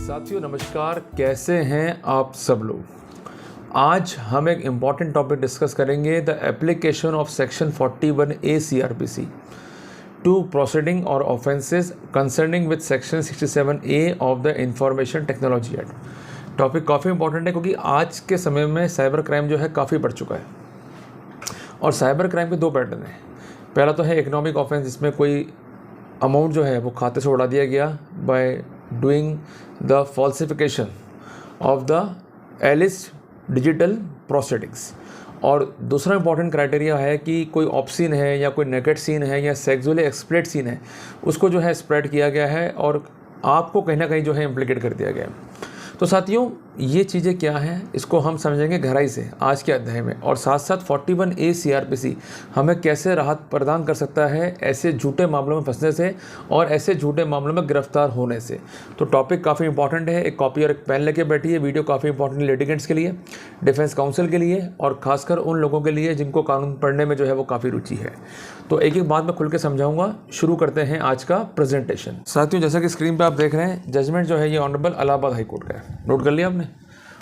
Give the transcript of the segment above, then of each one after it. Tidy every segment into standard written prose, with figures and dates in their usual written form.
साथियों नमस्कार, कैसे हैं आप सब लोग। आज हम एक इम्पॉर्टेंट टॉपिक डिस्कस करेंगे, the application of section 41A CRPC to proceeding or offences concerning with section 67A of the information technology act. Topic काफ़ी इंपॉर्टेंट है क्योंकि आज के समय में साइबर क्राइम जो है काफ़ी बढ़ चुका है और साइबर क्राइम के दो पैटर्न हैं। पहला तो है इकोनॉमिक ऑफेंस, जिसमें कोई अमाउंट जो है वो खाते से उड़ा दिया गया by doing the falsification of the A-list digital proceedings. और दूसरा इंपॉर्टेंट क्राइटेरिया है कि कोई ऑब्सीन है या कोई नेकेड सीन है या सेक्सुअली एक्सप्लेट सीन है, उसको जो है स्प्रेड किया गया है और आपको कहीं ना कहीं जो है इम्प्लीकेट कर दिया गया है। तो साथियों, ये चीज़ें क्या हैं इसको हम समझेंगे गहराई से आज के अध्याय में, और साथ साथ 41A CRPC हमें कैसे राहत प्रदान कर सकता है ऐसे झूठे मामलों में फंसने से और ऐसे झूठे मामलों में गिरफ्तार होने से। तो टॉपिक काफ़ी इंपॉर्टेंट है। एक कॉपी और एक पेन लेके बैठिए। वीडियो काफ़ी इंपॉर्टेंट लिटिगेंट्स के लिए, डिफेंस काउंसिल के लिए और खासकर उन लोगों के लिए जिनको कानून पढ़ने में जो है वो काफ़ी रुचि है। तो एक एक बात मैं खुल के समझाऊंगा। शुरू करते हैं आज का प्रेजेंटेशन। साथियों, जैसा कि स्क्रीन पे आप देख रहे हैं, जजमेंट जो है ये ऑनरेबल इलाहाबाद हाई कोर्ट का है। नोट कर लिया आपने।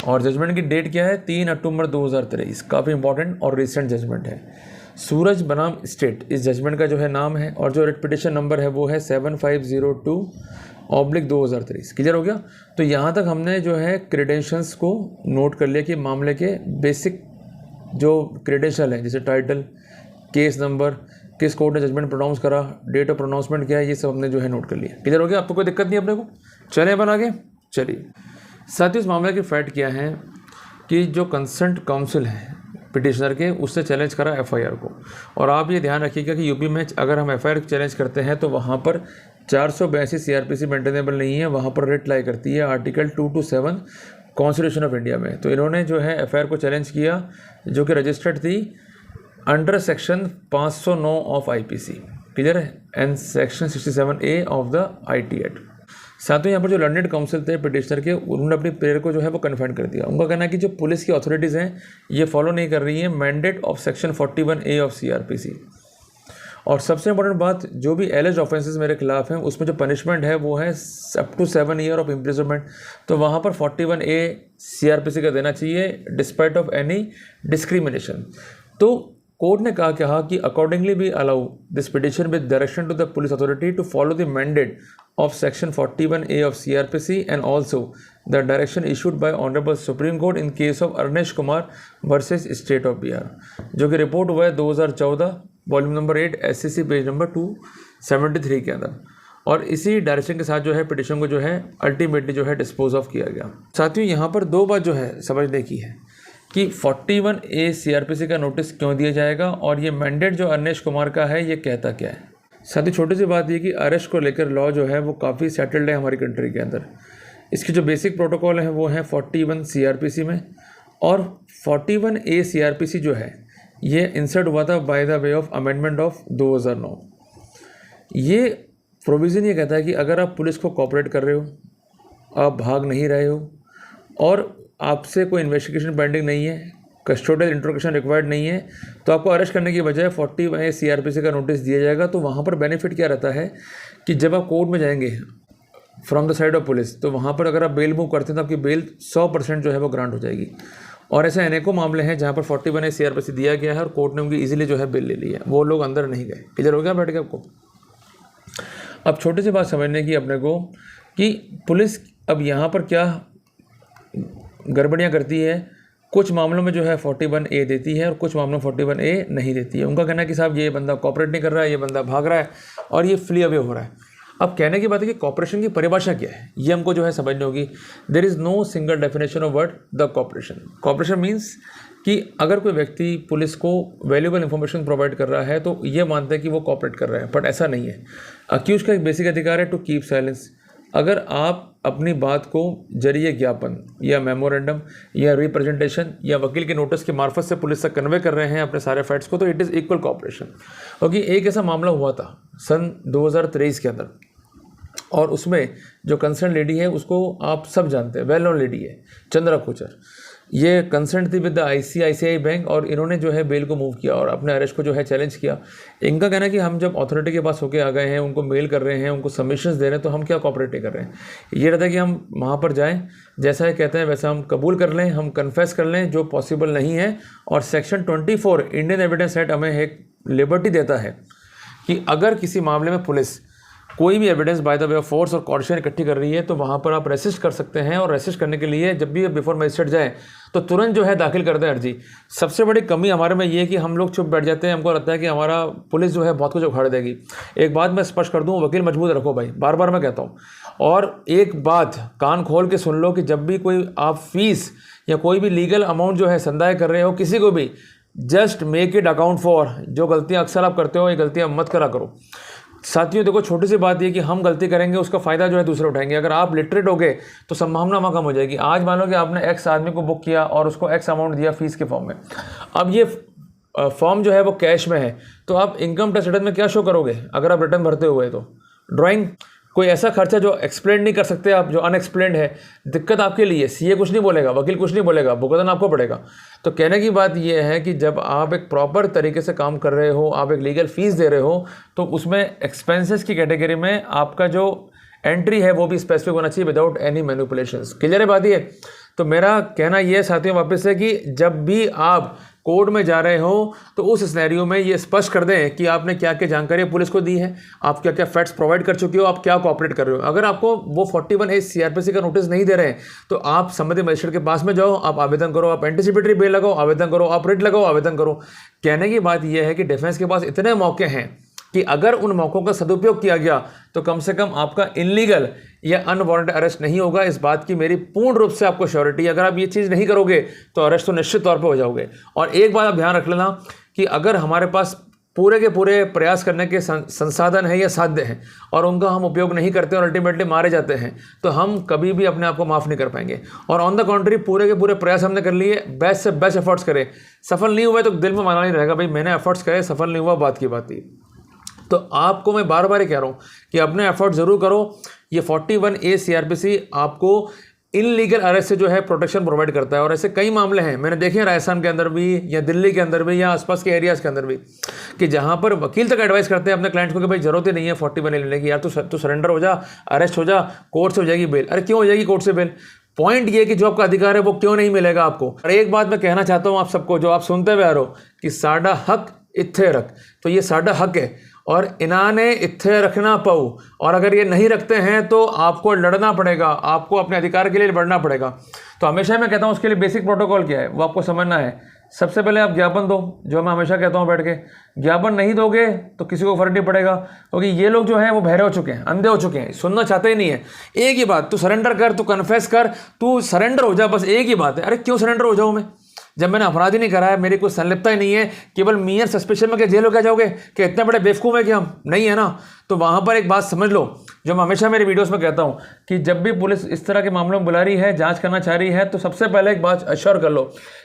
और जजमेंट की डेट क्या है? 3 अक्टूबर 2023। काफ़ी इंपॉर्टेंट और रिसेंट जजमेंट है। सूरज बनाम स्टेट इस जजमेंट का जो है नाम है, और जो रिट पिटिशन नंबर है वो है 7502/2023। क्लियर हो गया। तो यहाँ तक हमने जो है क्रेडेंशियल्स को नोट कर लिया कि मामले के बेसिक जो क्रेडेंशियल हैं, जैसे टाइटल, केस नंबर, किस कोर्ट ने जजमेंट प्रोनाउंस करा, डेट ऑफ प्रोनाउंसमेंट क्या है, ये सब हमने जो है नोट कर लिया। क्लियर हो गया। आपको कोई दिक्कत नहीं अपने को। चले अपन आगे। चलिए साथियों, इस मामले की फैक्ट क्या है कि जो कंसर्न काउंसिल है पिटिशनर के, उससे चैलेंज करा FIR को। और आप ये ध्यान रखिएगा कि यूपी में अगर हम FIR चैलेंज करते हैं तो वहाँ पर 482 CRPC मेंटेनेबल नहीं है, वहाँ पर रेट लाई करती है article 2 to 7 constitution of India में। तो इन्होंने जो है FIR को चैलेंज किया, जो कि रजिस्टर्ड थी under section 509 of IPC। Clear है। And section 67A of the IT act. साथ ही यहाँ पर जो लर्नेड काउंसिल थे पिटिशनर के, उन्होंने अपनी प्रेयर को जो है वो कन्फाइन कर दिया। उनका कहना है कि जो पुलिस की अथॉरिटीज़ हैं ये फॉलो नहीं कर रही हैं mandate of section 41A of CRPC। और सबसे इंपॉर्टेंट बात, जो भी एलिज्ड ऑफेंसेस मेरे खिलाफ हैं उसमें जो पनिशमेंट है वो है up to 7 year of imprisonment. तो वहाँ पर 41A CRPC का देना चाहिए डिस्पाइट ऑफ एनी डिस्क्रिमिनेशन। तो कोर्ट ने कहा कि accordingly we allow this petition with direction to the police authority to follow the mandate of section 41A of CRPC and also the direction issued by Honorable Supreme Court in case of Arnesh Kumar versus State of Bihar, जो कि report हुआ है 2014 volume number 8 SCC page number 273 के अंदर। और इसी direction के साथ जो है पिटिशन को जो है अल्टीमेटली जो है डिस्पोज ऑफ किया गया। साथियों, यहाँ पर दो बात जो है समझने की है कि 41A CRPC का नोटिस क्यों दिया जाएगा और ये मैंडेट जो अरनेश कुमार का है ये कहता क्या है। साथ ही छोटी सी बात ये कि अरेस्ट को लेकर लॉ जो है वो काफ़ी सेटल्ड है हमारी कंट्री के अंदर। इसके जो बेसिक प्रोटोकॉल हैं वो हैं 41 CRPC में, और 41A CRPC जो है ये इंसर्ट हुआ था bye the way of amendment of 2009। ये प्रोविज़न ये कहता है कि अगर आप पुलिस को कोऑपरेट कर रहे हो, आप भाग नहीं रहे हो और आपसे कोई इन्वेस्टिगेशन पेंडिंग नहीं है, कस्टोडियल इंट्रोगेशन रिक्वायर्ड नहीं है, तो आपको अरेस्ट करने की बजाय 41A CRPC का नोटिस दिया जाएगा। तो वहाँ पर बेनिफिट क्या रहता है कि जब आप कोर्ट में जाएंगे from the side of police, तो वहाँ पर अगर आप बेल मूव करते हैं तो आपकी बेल 100% जो है वो ग्रांट हो जाएगी। और ऐसे अनेकों मामले हैं जहाँ पर 41A CRPC दिया गया है और कोर्ट ने उनकी ईजिली जो है बेल ले ली है, वो लोग अंदर नहीं गए। क्लियर हो गया बैठ के आपको। अब छोटी सी बात समझने की अपने को कि पुलिस अब यहाँ पर क्या गड़बड़ियाँ करती है। कुछ मामलों में जो है 41A देती है और कुछ मामलों में 41A नहीं देती है। उनका कहना है कि साहब ये बंदा कोऑपरेट नहीं कर रहा है, ये बंदा भाग रहा है और ये फ्ली अवे हो रहा है। अब कहने की बात है कि कॉपरेशन की परिभाषा क्या है, ये हमको जो है समझनी होगी। There is no single definition of word the cooperation. Cooperation means कि अगर कोई व्यक्ति पुलिस को वैल्यूएबल इंफॉर्मेशन प्रोवाइड कर रहा है तो ये मानते हैं कि वो कॉपरेट कर रहा है, बट ऐसा नहीं है। अक्यूज का एक बेसिक अधिकार है टू कीप साइलेंस। अगर आप अपनी बात को जरिए ज्ञापन या मेमोरेंडम या रिप्रेजेंटेशन या वकील के नोटिस के मार्फत से पुलिस तक कन्वे कर रहे हैं अपने सारे फैक्ट्स को, तो इट इज़ इक्वल कॉपरेशन। क्योंकि एक ऐसा मामला हुआ था सन 2023 के अंदर, और उसमें जो कंसर्न लेडी है उसको आप सब जानते हैं, वेल नोन लेडी है, चंद्रा कोचर। ये कंसर्न थी विद द ICICI बैंक और इन्होंने जो है बेल को मूव किया और अपने अरेस्ट को जो है चैलेंज किया। इनका कहना है कि हम जब अथॉरिटी के पास होके आ गए हैं, उनको मेल कर रहे हैं, उनको सबमिशंस दे रहे हैं, तो हम क्या कॉपरेट नहीं कर रहे हैं। ये रहता है कि हम वहाँ पर जाएँ, जैसा ये कहते हैं वैसा हम कबूल कर लें, हम कन्फेस कर लें, जो पॉसिबल नहीं है। और सेक्शन 24 इंडियन एविडेंस एक्ट हमें एक लिबर्टी देता है कि अगर किसी मामले में पुलिस कोई भी evidence bye the way of force और कॉर्शन इकट्ठी कर रही है तो वहाँ पर आप रेसिस्ट कर सकते हैं। और रेसिस्ट करने के लिए जब भी बिफोर मजिस्ट्रेट जाए तो तुरंत जो है दाखिल कर दें अर्जी। सबसे बड़ी कमी हमारे में ये है कि हम लोग चुप बैठ जाते हैं, हमको लगता है कि हमारा पुलिस जो है बहुत कुछ उखाड़ देगी। एक बात मैं स्पष्ट कर दूँ, वकील मजबूत रखो भाई, बार बार मैं कहता हूँ। और एक बात कान खोल के सुन लो कि जब भी कोई आप फीस या कोई भी लीगल अमाउंट जो है संदाय कर रहे हो किसी को भी, just make it account for. जो गलतियाँ अक्सर आप करते हो ये गलतियाँ मत करा करो। साथियों देखो, छोटी सी बात ये कि हम गलती करेंगे उसका फ़ायदा जो है दूसरे उठाएंगे। अगर आप लिटरेट हो गए तो संभावना वहाँ कम हो जाएगी। आज मान लो कि आपने एक्स आदमी को बुक किया और उसको एक्स अमाउंट दिया फीस के फॉर्म में, अब ये फॉर्म जो है वो कैश में है, तो आप इनकम टैक्स रिटर्न में क्या शो करोगे अगर आप रिटर्न भरते हुए? तो ड्राइंग, कोई ऐसा खर्चा जो एक्सप्लेन नहीं कर सकते आप, जो अनएक्सप्लेन्ड है, दिक्कत आपके लिए। सीए कुछ नहीं बोलेगा, वकील कुछ नहीं बोलेगा, भुगतना आपको पड़ेगा। तो कहने की बात यह है कि जब आप एक प्रॉपर तरीके से काम कर रहे हो, आप एक लीगल फीस दे रहे हो, तो उसमें एक्सपेंसेस की कैटेगरी में आपका जो एंट्री है वो भी स्पेसिफिक होना चाहिए विदाउट एनी मैनिपुलेशंस। क्लियर है बात ये? तो मेरा कहना यह है साथियों वापस से कि जब भी आप कोर्ट में जा रहे हो तो उस सिनेरियो में ये स्पष्ट कर दें कि आपने क्या क्या जानकारी पुलिस को दी है, आप क्या क्या फैक्ट्स प्रोवाइड कर चुके हो, आप क्या कोऑपरेट कर रहे हो। अगर आपको वो 41A CRPC का नोटिस नहीं दे रहे हैं तो आप संबंधित मजिस्ट्रेट के पास में जाओ, आप आवेदन करो, आप एंटीसिपेटरी बेल लगाओ, आवेदन करो, आप रिट लगाओ, आवेदन करो। कहने की बात यह है कि डिफेंस के पास इतने मौके हैं कि अगर उन मौक़ों का सदुपयोग किया गया तो कम से कम आपका इनलीगल या अनवारंटेड अरेस्ट नहीं होगा। इस बात की मेरी पूर्ण रूप से आपको श्योरिटी है। अगर आप ये चीज़ नहीं करोगे तो अरेस्ट तो निश्चित तौर पे हो जाओगे। और एक बात आप ध्यान रख लेना कि अगर हमारे पास पूरे के पूरे प्रयास करने के संसाधन है या साध्य हैं और उनका हम उपयोग नहीं करते और अल्टीमेटली मारे जाते हैं तो हम कभी भी अपने आप को माफ़ नहीं कर पाएंगे। और ऑन द कॉन्ट्री पूरे के पूरे प्रयास हमने कर लिए, बेस्ट से बेस्ट एफर्ट्स करें, सफल नहीं हुए तो दिल में माना नहीं रहेगा भाई मैंने एफर्ट्स करे, सफल नहीं हुआ, बात की बात ही। तो आपको मैं बार बार ही कह रहा हूँ कि अपने एफर्ट ज़रूर करो। ये 41A CRPC आपको इनलीगल अरेस्ट से जो है प्रोटेक्शन प्रोवाइड करता है। और ऐसे कई मामले हैं, मैंने देखे हैं राजस्थान के अंदर भी या दिल्ली के अंदर भी या आसपास के एरियाज़ के अंदर भी, कि जहाँ पर वकील तक एडवाइस करते हैं अपने क्लाइंट को कि भाई ज़रूरत ही नहीं है 41A लेने की, यार तू सरेंडर हो जा, अरेस्ट हो जा, कोर्ट से हो जाएगी बेल। अरे क्यों हो जाएगी कोर्ट से बेल? पॉइंट ये कि जो आपका अधिकार है वो क्यों नहीं मिलेगा आपको। और एक बात मैं कहना चाहता हूँ आप सबको, जो आप सुनते हुए आ रहे हो कि साडा हक इत्थे रख, तो ये साडा हक है और इन्होंने इत्थे रखना पाऊ। और अगर ये नहीं रखते हैं तो आपको लड़ना पड़ेगा, आपको अपने अधिकार के लिए लड़ना पड़ेगा। तो हमेशा मैं कहता हूँ उसके लिए बेसिक प्रोटोकॉल क्या है वो आपको समझना है। सबसे पहले आप ज्ञापन दो, जो मैं हमेशा कहता हूँ बैठ के, ज्ञापन नहीं दोगे तो किसी को फर्क नहीं पड़ेगा, क्योंकि ये लोग जो हैं वो बहरे हो चुके हैं, अंधे हो चुके हैं, सुनना चाहते ही नहीं है। एक ही बात, तू सरेंडर कर, तू कन्फेस कर, तू सरेंडर हो जा, बस एक ही बात है। अरे क्यों सरेंडर हो जाऊँ मैं जब मैंने अपराध ही नहीं करा है, मेरी कोई संलिप्तता ही नहीं है, केवल मियर सस्पेशन में क्या जेल हो क्या जाओगे कि इतने बड़े बेवकूफ़ है कि हम नहीं है ना। तो वहाँ पर एक बात समझ लो, जो मैं हमेशा मेरे वीडियोस में कहता हूँ कि जब भी पुलिस इस तरह के मामलों में बुला रही है, जांच करना चाह रही है, तो सबसे पहले एक बात अश्योर कर लो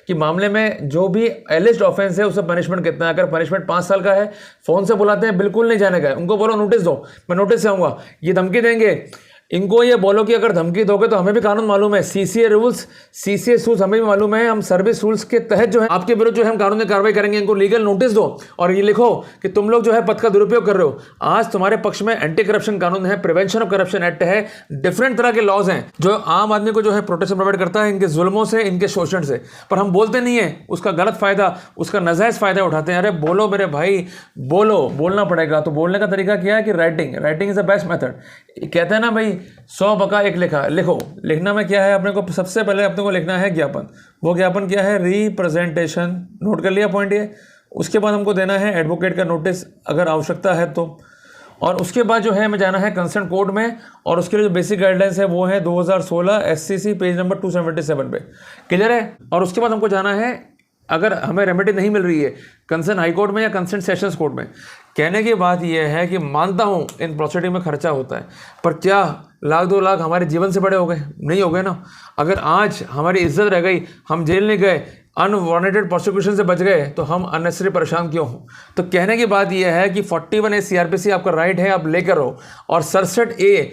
कि मामले में जो भी एलिज्ड ऑफेंस है उसका पनिशमेंट कितना है। अगर पनिशमेंट 5 साल का है, फ़ोन से बुलाते हैं, बिल्कुल नहीं जाने का है, उनको बोलो नोटिस दो, मैं नोटिस से आऊँगा। ये धमकी देंगे, इनको ये बोलो कि अगर धमकी दोगे तो हमें भी कानून मालूम है, CCA रूल्स, CCA रूल्स हमें भी मालूम है, हम सर्विस रूल्स के तहत जो है आपके विरुद्ध जो है हम कानूनी कार्रवाई करेंगे। इनको लीगल नोटिस दो और ये लिखो कि तुम लोग जो है पद का दुरुपयोग कर रहे हो। आज तुम्हारे पक्ष में एंटी करप्शन कानून है, प्रिवेंशन ऑफ करप्शन एक्ट है, डिफरेंट तरह के लॉज हैं जो आम आदमी को जो है प्रोटेक्शन प्रोवाइड करता है इनके जुल्मों से, इनके शोषण से। पर हम बोलते नहीं है, उसका गलत फायदा, उसका नाजायज फायदा उठाते हैं। अरे बोलो मेरे भाई, बोलो, बोलना पड़ेगा। तो बोलने का तरीका क्या है कि writing is the best method. कहते हैं ना भाई 100 बका एक लिखा, लिखो। लिखना में क्या है, अपने को सबसे पहले अपने को लिखना है ज्ञापन। वो ज्ञापन क्या है, रिप्रेजेंटेशन। नोट कर लिया पॉइंट ये। उसके बाद हमको देना है एडवोकेट का नोटिस अगर आवश्यकता है तो। और उसके बाद जो है हमें जाना है कंसर्न कोर्ट में, और उसके लिए जो बेसिक गाइडलाइंस है वो है 2016 SCC पेज नंबर 277 पे। क्लियर है? और उसके बाद हमको जाना है, अगर हमें रेमेडी नहीं मिल रही है, कंसर्न हाई कोर्ट में या कंसर्न सेशंस कोर्ट में। कहने की बात यह है कि मानता हूँ इन प्रोसीडिंग में खर्चा होता है, पर क्या लाख 2 लाख हमारे जीवन से बड़े हो गए? नहीं हो गए ना। अगर आज हमारी इज्जत रह गई, हम जेल नहीं गए, अनवांटेड प्रोसिक्यूशन से बच गए, तो हम अननेसेसरी परेशान क्यों हों? तो कहने की बात यह है कि 41A CRPC आपका राइट है, आप लेकर रहो। और 67A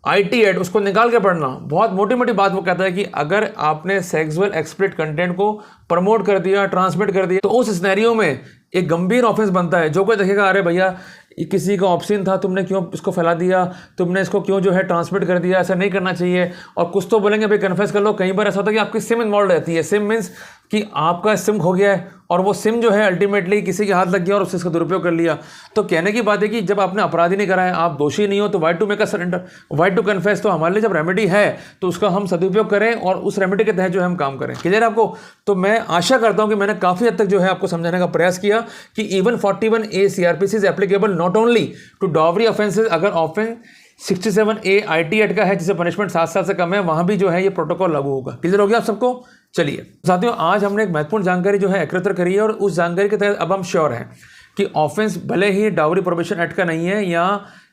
IT एड उसको निकाल के पढ़ना। बहुत मोटी मोटी बात वो कहता है कि अगर आपने सेक्सुअल एक्सप्लिसिट कंटेंट को प्रमोट कर दिया, ट्रांसमिट कर दिया, तो उस सिनेरियो में एक गंभीर ऑफेंस बनता है। जो कोई देखेगा, अरे भैया किसी का ऑप्शन था, तुमने क्यों इसको फैला दिया, तुमने इसको क्यों जो है ट्रांसमिट कर दिया, ऐसा नहीं करना चाहिए। और कुछ तो बोलेंगे भाई कन्फेस कर लो। कई बार ऐसा होता है कि आपकी सिम इन्वॉल्व रहती है। सिम मीन्स कि आपका सिम खो गया है और वो सिम जो है अल्टीमेटली किसी के हाथ लग गया और उससे इसका दुरुपयोग कर लिया। तो कहने की बात है कि जब आपने अपराधी नहीं करा है, आप दोषी नहीं हो, तो why to make a surrender, why to confess. तो हमारे लिए जब रेमेडी है तो उसका हम सदुपयोग करें और उस रेमेडी के तहत जो है हम काम करें। क्लियर है आपको? तो मैं आशा करता हूं कि मैंने काफ़ी हद तक जो है आपको समझाने का प्रयास किया कि even 41A CRPC is applicable not only to dowry offences. अगर ऑफेंस 67A IT एक्ट का है जिसे पनिशमेंट 7 साल से कम है, वहां भी जो है ये प्रोटोकॉल लागू होगा। क्लियर हो गया आप सबको? चलिए साथियों, आज हमने एक महत्वपूर्ण जानकारी जो है एकत्र करी है और उस जानकारी के तहत अब हम श्योर हैं कि ऑफेंस भले ही डाउरी प्रोहिबिशन एक्ट का नहीं है या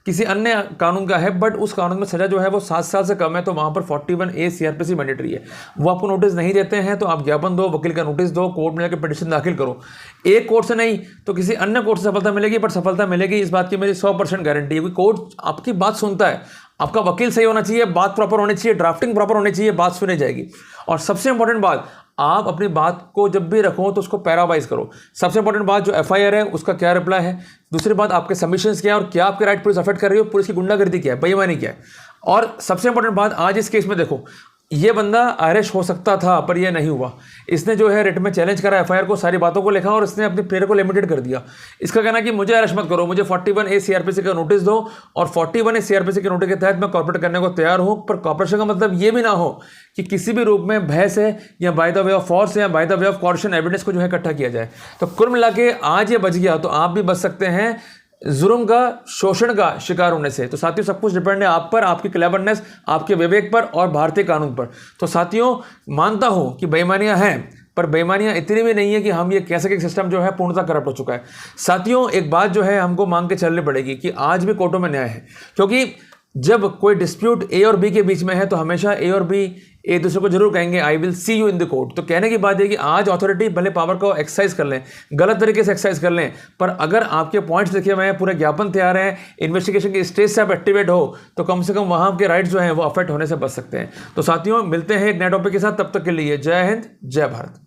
किसी अन्य कानून का है, बट उस कानून में सजा जो है वो 7 साल से कम है, तो वहां पर 41A CRPC मैंडेटरी है। वो आपको नोटिस नहीं देते हैं तो आप ज्ञापन दो, वकील का नोटिस दो, कोर्ट में जाकर पिटीशन दाखिल करो। एक कोर्ट से नहीं तो किसी अन्य कोर्ट से सफलता मिलेगी, बट सफलता मिलेगी, इस बात की मेरी 100% गारंटी है। क्योंकि कोर्ट आपकी बात सुनता है, आपका वकील सही होना चाहिए, बात प्रॉपर होनी चाहिए, ड्राफ्टिंग प्रॉपर होनी चाहिए, बात सुनी जाएगी। और सबसे इंपॉर्टेंट बात, आप अपनी बात को जब भी रखो तो उसको पैरावाइज करो। सबसे इंपॉर्टेंट बात, जो FIR है उसका क्या रिप्लाई है। दूसरी बात, आपके सबमिशंस क्या है और क्या आपके राइट पुलिस अफेक्ट कर रही हो, पुलिस की गुंडागर्दी क्या है, बेईमानी क्या है। और सबसे इंपॉर्टेंट बात, आज इस केस में देखो, ये बंदा अरेस्ट हो सकता था पर ये नहीं हुआ। इसने जो है रिट में चैलेंज करा FIR को, सारी बातों को लिखा और इसने अपने प्लेयर को लिमिटेड कर दिया। इसका कहना है कि मुझे अरेस्ट मत करो, मुझे 41A CRPC का नोटिस दो और 41A CRPC के नोटिस के तहत मैं कॉर्पोरेट करने को तैयार हूं। पर कॉर्पोरेशन का मतलब ये भी ना हो कि किसी भी रूप में बहस है या by the way of force या by the way of coercion evidence को जो है इकट्ठा किया जाए। तो कुल मिला के आज ये बच गया तो आप भी बच सकते हैं जुर्म का, शोषण का शिकार होने से। तो साथियों, सब कुछ डिपेंड है आप पर, आपकी क्लेवरनेस, आपके विवेक पर और भारतीय कानून पर। तो साथियों, मानता हूं कि बेईमानियां हैं, पर बेईमानियां इतनी भी नहीं है कि हम ये कह सके सिस्टम जो है पूर्णतः करप्ट हो चुका है। साथियों, एक बात जो है हमको मांग के चलनी पड़ेगी कि आज भी कोर्टों में न्याय है, क्योंकि जब कोई डिस्प्यूट A और B के बीच में है तो हमेशा A और B एक दूसरे को जरूर कहेंगे I will see you in the court. तो कहने की बात है कि आज अथॉरिटी भले पावर को एक्सरसाइज कर लें, गलत तरीके से एक्सरसाइज कर लें, पर अगर आपके पॉइंट्स लिखे हुए हैं, पूरे ज्ञापन तैयार हैं, इन्वेस्टिगेशन की स्टेज से आप एक्टिवेट हो, तो कम से कम वहां के राइट्स जो हैं वो अफेक्ट होने से बच सकते हैं। तो साथियों, मिलते हैं एक नए टॉपिक के साथ, तब तक के लिए जय हिंद, जय भारत।